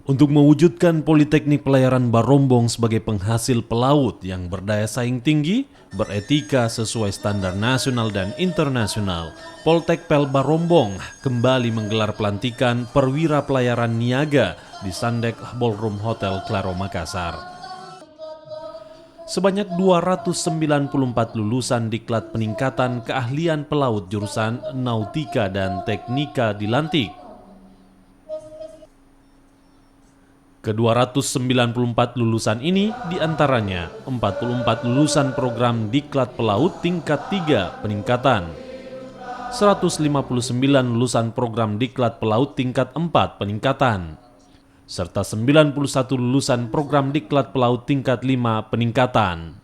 Untuk mewujudkan Politeknik Pelayaran Barombong sebagai penghasil pelaut yang berdaya saing tinggi, beretika sesuai standar nasional dan internasional, Poltekpel Barombong kembali menggelar pelantikan perwira pelayaran niaga di Sandek Ballroom Hotel Claro Makassar. Sebanyak 294 lulusan diklat peningkatan keahlian pelaut jurusan Nautika dan Teknika dilantik. Ke-294 lulusan ini diantaranya 44 lulusan program Diklat Pelaut tingkat 3 peningkatan, 159 lulusan program Diklat Pelaut tingkat 4 peningkatan, serta 91 lulusan program Diklat Pelaut tingkat 5 peningkatan.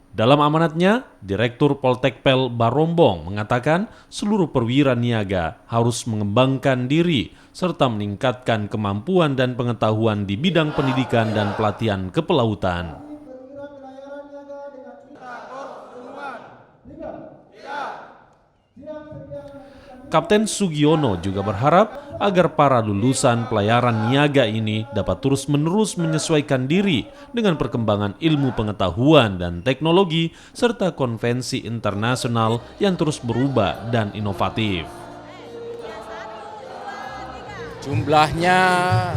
Dalam amanatnya, Direktur Poltekpel Barombong mengatakan seluruh perwira niaga harus mengembangkan diri serta meningkatkan kemampuan dan pengetahuan di bidang pendidikan dan pelatihan kepelautan. Kapten Sugiono juga berharap agar para lulusan pelayaran niaga ini dapat terus-menerus menyesuaikan diri dengan perkembangan ilmu pengetahuan dan teknologi serta konvensi internasional yang terus berubah dan inovatif. Jumlahnya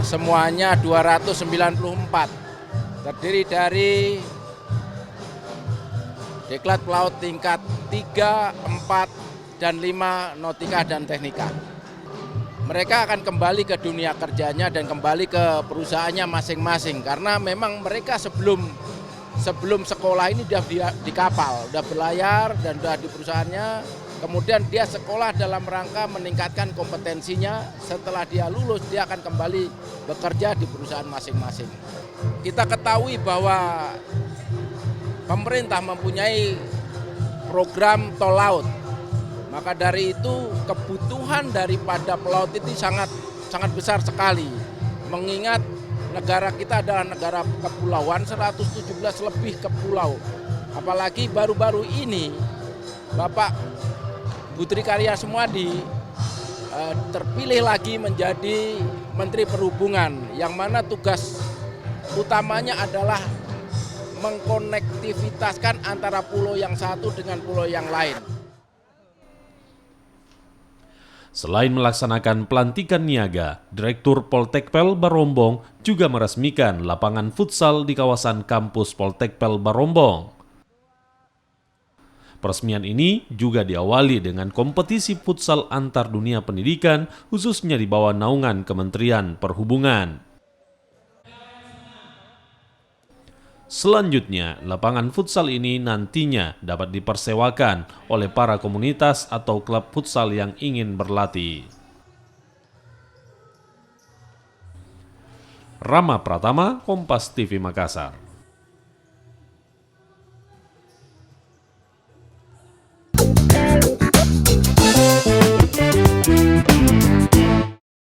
semuanya 294, terdiri dari Diklat Pelaut tingkat 3, 4, dan 5 Nautika dan Teknika. Mereka akan kembali ke dunia kerjanya dan kembali ke perusahaannya masing-masing karena memang mereka sebelum sekolah ini sudah di kapal, sudah berlayar dan sudah di perusahaannya. Kemudian dia sekolah dalam rangka meningkatkan kompetensinya. Setelah dia lulus, dia akan kembali bekerja di perusahaan masing-masing. Kita ketahui bahwa pemerintah mempunyai program tol laut. Maka dari itu kebutuhan daripada pelaut itu sangat besar sekali. Mengingat negara kita adalah negara kepulauan, 117 lebih kepulau. Apalagi baru-baru ini Bapak Budi Karya Sumadi terpilih lagi menjadi Menteri Perhubungan, yang mana tugas utamanya adalah mengkonektivitaskan antara pulau yang satu dengan pulau yang lain. Selain melaksanakan pelantikan niaga, Direktur Poltekpel Barombong juga meresmikan lapangan futsal di kawasan kampus Poltekpel Barombong. Peresmian ini juga diawali dengan kompetisi futsal antar dunia pendidikan, khususnya di bawah naungan Kementerian Perhubungan. Selanjutnya, lapangan futsal ini nantinya dapat dipersewakan oleh para komunitas atau klub futsal yang ingin berlatih. Rama Pratama, Kompas TV Makassar.